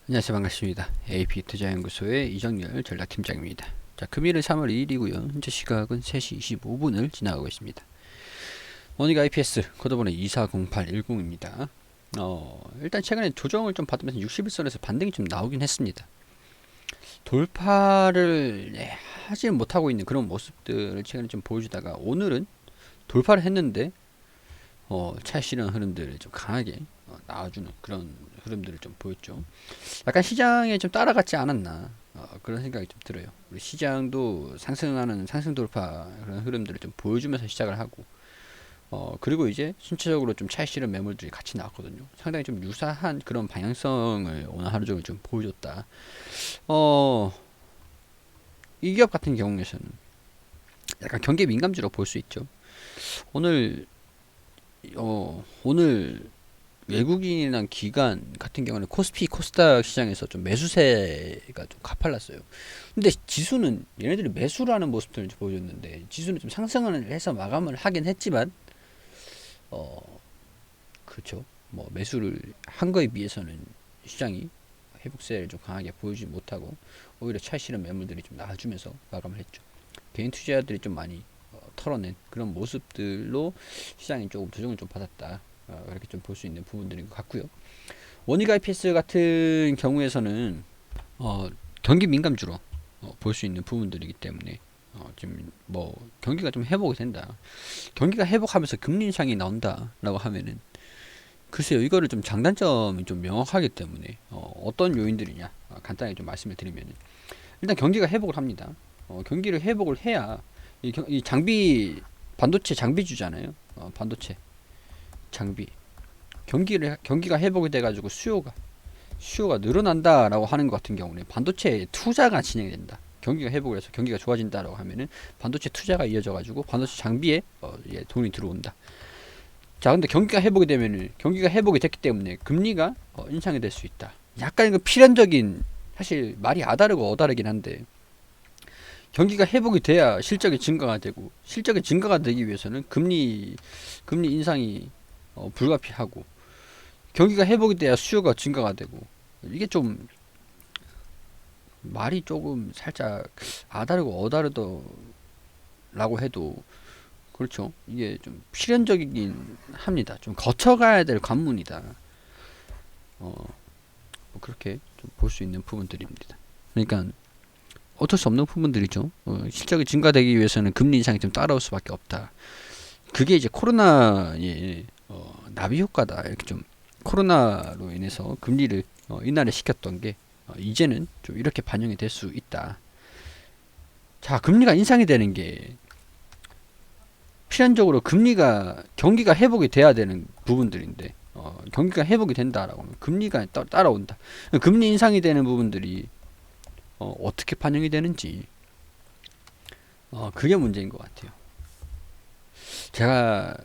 안녕하세요. 반갑습니다. AP투자연구소의 이정열 전략팀장입니다. 자, 금일은 3월 2일이고요. 현재 시각은 3시 25분을 지나가고 있습니다. 원익 IPS 코드번호 240810입니다. 일단 최근에 조정을 좀 받으면서 61선에서 반등이 좀 나오긴 했습니다. 돌파를 하지 못하고 있는 그런 모습들을 최근에 좀 보여주다가 오늘은 돌파를 했는데 차익 실현 흐름들을 좀 강하게 나와주는 그런 흐름들을 좀 보였죠. 약간 시장에 좀 따라갔지 않았나 그런 생각이 좀 들어요. 우리 시장도 상승하는 상승 돌파 그런 흐름들을 좀 보여주면서 시작을 하고 그리고 이제 순차적으로 좀 차익 실현 매물들이 같이 나왔거든요. 상당히 좀 유사한 그런 방향성을 오늘 하루 종일 좀 보여줬다. 이 기업 같은 경우에서는 약간 경기 민감주로 볼 수 있죠. 오늘 오늘 외국인이나 기관 같은 경우는 코스피, 코스닥 시장에서 좀 매수세가 좀 가팔랐어요. 근데 지수는 얘네들이 매수라는 모습들을 좀 보여줬는데 지수는 좀 상승을 해서 마감을 하긴 했지만 그렇죠. 뭐 매수를 한 거에 비해서는 시장이 회복세를 좀 강하게 보여주지 못하고 오히려 차익 실현 매물들이 좀 나와주면서 마감을 했죠. 개인 투자자들이 좀 많이 털어낸 그런 모습들로 시장이 조금 조정을 좀 받았다. 그렇게 좀 볼 수 있는 부분들인 것 같고요. 원익 IPS 같은 경우에서는 경기 민감주로 볼 수 있는 부분들이기 때문에 지금 뭐 경기가 좀 회복이 된다. 경기가 회복하면서 금리 인상이 나온다라고 하면은 글쎄요, 이거를 좀 장단점이 좀 명확하기 때문에 어떤 요인들이냐 간단히 좀 말씀을 드리면 일단 경기가 회복을 합니다. 경기를 회복을 해야 이 장비 반도체 장비주잖아요. 반도체 장비 경기가 회복이 돼가지고 수요가 늘어난다라고 하는 것 같은 경우는 반도체 투자가 진행이 된다. 경기가 회복을 해서 경기가 좋아진다라고 하면은 반도체 투자가 이어져가지고 반도체 장비에 돈이 들어온다. 자, 근데 경기가 회복이 됐기 때문에 금리가 인상이 될 수 있다. 약간 이거 필연적인 사실 말이 아다르고 어다르긴 한데 경기가 회복이 돼야 실적이 증가가 되고 실적이 증가가 되기 위해서는 금리 인상이 불가피하고 경기가 회복이 돼야 수요가 증가가 되고 이게 좀 말이 조금 살짝 아다르고 어다르더라고 해도 그렇죠. 이게 좀 필연적이긴 합니다. 좀 거쳐가야 될 관문이다. 뭐 그렇게 좀 볼 수 있는 부분들입니다. 그러니까 어쩔 수 없는 부분들이죠. 실적이 증가되기 위해서는 금리 인상이 좀 따라올 수밖에 없다. 그게 이제 코로나의 나비 효과다. 이렇게 좀 코로나로 인해서 금리를 인하를 시켰던 게 이제는 좀 이렇게 반영이 될 수 있다. 자, 금리가 인상이 되는 게 필연적으로 경기가 회복이 돼야 되는 부분들인데 경기가 회복이 된다라고 하면 금리가 따라온다. 금리 인상이 되는 부분들이 어떻게 반영이 되는지 그게 문제인 것 같아요. 제가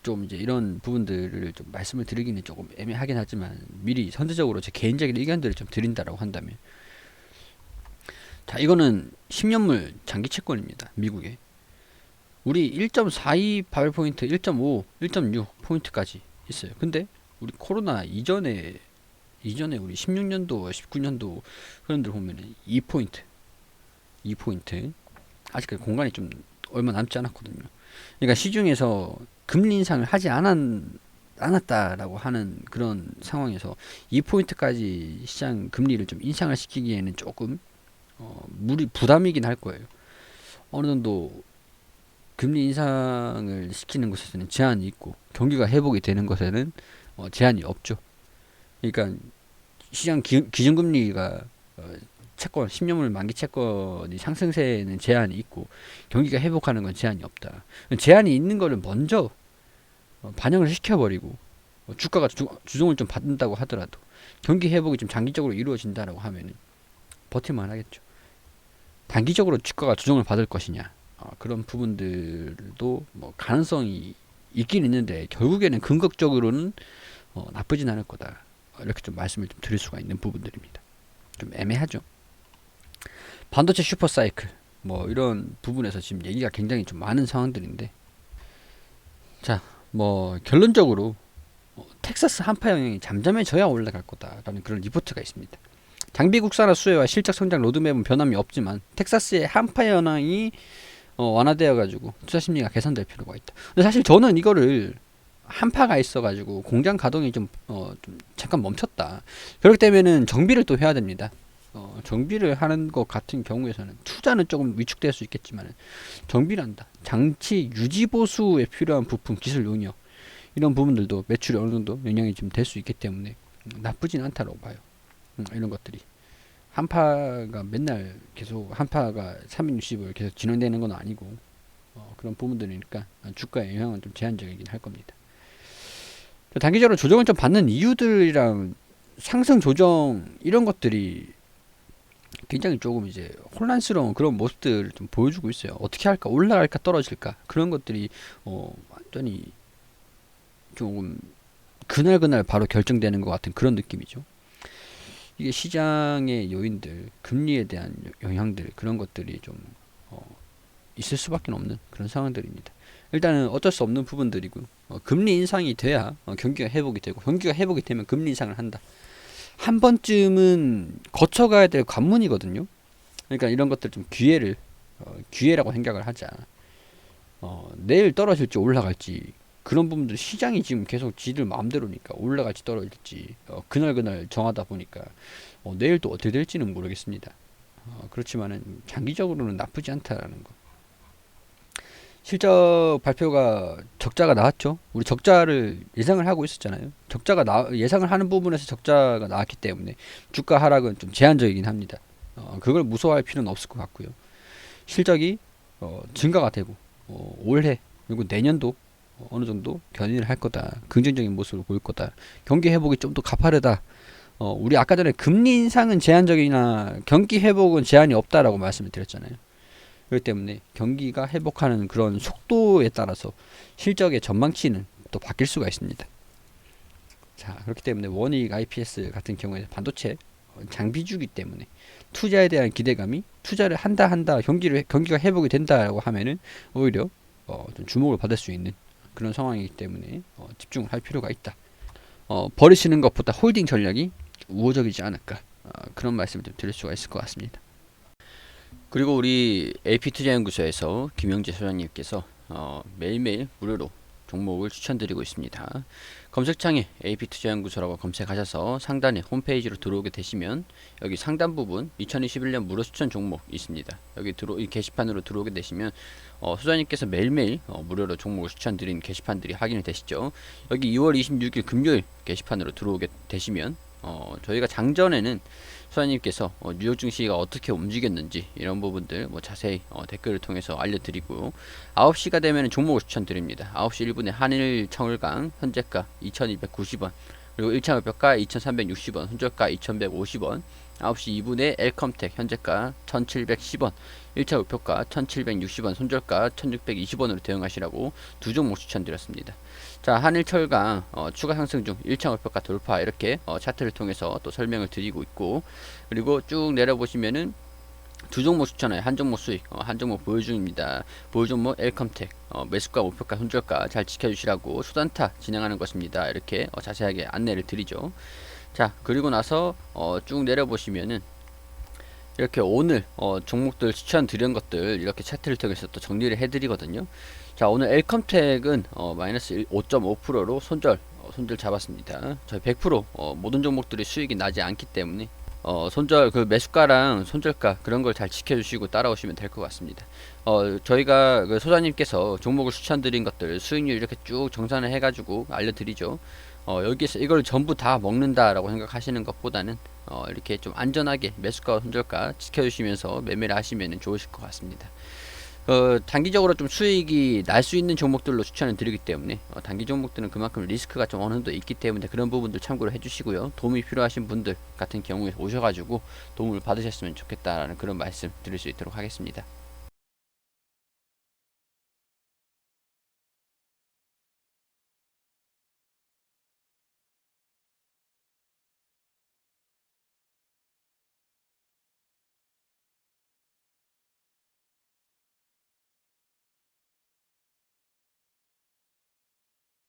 좀 이제 이런 부분들을 좀 말씀을 드리기는 조금 애매하긴 하지만 미리 선제적으로 제 개인적인 의견들을 좀 드린다라고 한다면 자, 이거는 10년물 장기 채권입니다. 미국에 우리 1.42 바벨포인트 1.5 1.6 포인트까지 있어요. 근데 우리 코로나 이전에 우리 16년도 19년도 흐름들 보면은 2포인트 2포인트 아직까지 공간이 좀 얼마 남지 않았거든요. 그러니까 시중에서 금리 인상을 하지 않았다라고 하는 그런 상황에서 2포인트까지 시장 금리를 좀 인상을 시키기에는 조금 무리 부담이긴 할 거예요. 어느 정도 금리 인상을 시키는 것에서는 제한이 있고 경기가 회복이 되는 것에는 제한이 없죠. 그러니까 시장 기준금리가 채권 10년물 만기 채권이 상승세에는 제한이 있고 경기가 회복하는 건 제한이 없다. 제한이 있는 거를 먼저 반영을 시켜버리고 주가가 주종을 좀 받는다고 하더라도 경기 회복이 좀 장기적으로 이루어진다라고 하면 버틸만 하겠죠. 단기적으로 주가가 조정을 받을 것이냐 그런 부분들도 뭐 가능성이 있긴 있는데 결국에는 근거적으로는 나쁘진 않을 거다 이렇게 좀 말씀을 좀 드릴 수가 있는 부분들입니다. 좀 애매하죠. 반도체 슈퍼사이클 뭐 이런 부분에서 지금 얘기가 굉장히 좀 많은 상황들인데 자 뭐 결론적으로 텍사스 한파 영향이 잠잠해져야 올라갈 거다라는 그런 리포트가 있습니다. 장비 국산화 수혜와 실적 성장 로드맵은 변함이 없지만 텍사스의 한파 현황이 완화되어 가지고 투자 심리가 개선될 필요가 있다. 근데 사실 저는 이거를 한파가 있어가지고 공장 가동이 좀 잠깐 멈췄다. 그렇기 때문에는 정비를 또 해야 됩니다. 정비를 하는 것 같은 경우에서는 투자는 조금 위축될 수 있겠지만 정비를 한다. 장치 유지 보수에 필요한 부품, 기술 용역 이런 부분들도 매출이 어느 정도 영향이 좀 될 수 있기 때문에 나쁘진 않다고 봐요. 이런 것들이 한파가 맨날 계속 한파가 360을 계속 진행되는 건 아니고 그런 부분들이니까 주가의 영향은 좀 제한적이긴 할 겁니다. 단기적으로 조정을 좀 받는 이유들이랑 상승 조정 이런 것들이 굉장히 조금 이제 혼란스러운 그런 모습들을 좀 보여주고 있어요. 어떻게 할까? 올라갈까? 떨어질까? 그런 것들이 완전히 조금 그날그날 바로 결정되는 것 같은 그런 느낌이죠. 이게 시장의 요인들, 금리에 대한 영향들 그런 것들이 좀 있을 수밖에 없는 그런 상황들입니다. 일단은 어쩔 수 없는 부분들이고 금리 인상이 돼야 경기가 회복이 되고 경기가 회복이 되면 금리 인상을 한다. 한 번쯤은 거쳐가야 될 관문이거든요. 그러니까 이런 것들 좀 기회라고 생각을 하자. 내일 떨어질지 올라갈지 그런 부분들 시장이 지금 계속 지들 마음대로니까 올라갈지 떨어질지 그날 정하다 보니까 내일 또 어떻게 될지는 모르겠습니다. 그렇지만은 장기적으로는 나쁘지 않다라는 거. 실적 발표가 적자가 나왔죠. 우리 적자를 예상을 하고 있었잖아요. 예상을 하는 부분에서 적자가 나왔기 때문에 주가 하락은 좀 제한적이긴 합니다. 그걸 무서워할 필요는 없을 것 같고요. 실적이 증가가 되고 올해 그리고 내년도 어느 정도 견인을 할 거다. 긍정적인 모습을 보일 거다. 경기 회복이 좀 더 가파르다. 우리 아까 전에 금리 인상은 제한적이나 경기 회복은 제한이 없다라고 말씀을 드렸잖아요. 그렇기 때문에 경기가 회복하는 그런 속도에 따라서 실적의 전망치는 또 바뀔 수가 있습니다. 자, 그렇기 때문에 원익 IPS 같은 경우에 반도체 장비주기 때문에 투자에 대한 기대감이 투자를 한다 경기가 회복이 된다라고 하면은 오히려 좀 주목을 받을 수 있는 그런 상황이기 때문에 집중을 할 필요가 있다. 버리시는 것보다 홀딩 전략이 우호적이지 않을까 그런 말씀을 좀 드릴 수가 있을 것 같습니다. 그리고 우리 AP투자연구소에서 김영재 소장님께서 매일매일 무료로 종목을 추천드리고 있습니다. 검색창에 AP투자연구소라고 검색하셔서 상단에 홈페이지로 들어오게 되시면 여기 상단 부분 2021년 무료 추천 종목 있습니다. 여기 이 게시판으로 들어오게 되시면 소장님께서 매일매일 무료로 종목을 추천드린 게시판들이 확인이 되시죠. 여기 2월 26일 금요일 게시판으로 들어오게 되시면 저희가 장전에는 소장님께서 뉴욕 증시가 어떻게 움직였는지 이런 부분들 자세히 댓글을 통해서 알려드리고 9시가 되면 종목을 추천드립니다. 9시 1분에 한일청을강 현재가 2290원 그리고 1차 목표가 2360원 손절가 2150원 9시 2분에 엘컴텍 현재가 1710원 1차 목표가 1760원 손절가 1620원으로 대응하시라고 두 종목 추천드렸습니다. 자, 한일철강 추가 상승 중 1차 목표가 돌파 이렇게 차트를 통해서 또 설명을 드리고 있고 그리고 쭉 내려보시면은 두 종목 추천해 한 종목 수익 한 종목 보유 중입니다. 보유 종목 엘컴텍 매수가 목표가 손절가 잘 지켜주시라고 수단타 진행하는 것입니다. 이렇게 자세하게 안내를 드리죠. 자, 그리고 나서 쭉 내려보시면은 이렇게 오늘 종목들 추천드린 것들 이렇게 차트를 통해서 또 정리를 해드리거든요. 자, 오늘 엘컴텍은 마이너스 5.5%로 손절 잡았습니다. 저희 100% 모든 종목들이 수익이 나지 않기 때문에 손절 그 매수가랑 손절가 그런 걸 잘 지켜주시고 따라오시면 될 것 같습니다. 저희가 그 소장님께서 종목을 추천드린 것들 수익률 이렇게 쭉 정산을 해가지고 알려드리죠. 여기에서 이걸 전부 다 먹는다라고 생각하시는 것보다는 이렇게 좀 안전하게 매수가와 손절가 지켜주시면서 매매를 하시면 좋으실 것 같습니다. 단기적으로 좀 수익이 날 수 있는 종목들로 추천을 드리기 때문에 단기 종목들은 그만큼 리스크가 좀 어느 정도 있기 때문에 그런 부분들 참고를 해주시고요. 도움이 필요하신 분들 같은 경우에 오셔가지고 도움을 받으셨으면 좋겠다라는 그런 말씀 드릴 수 있도록 하겠습니다.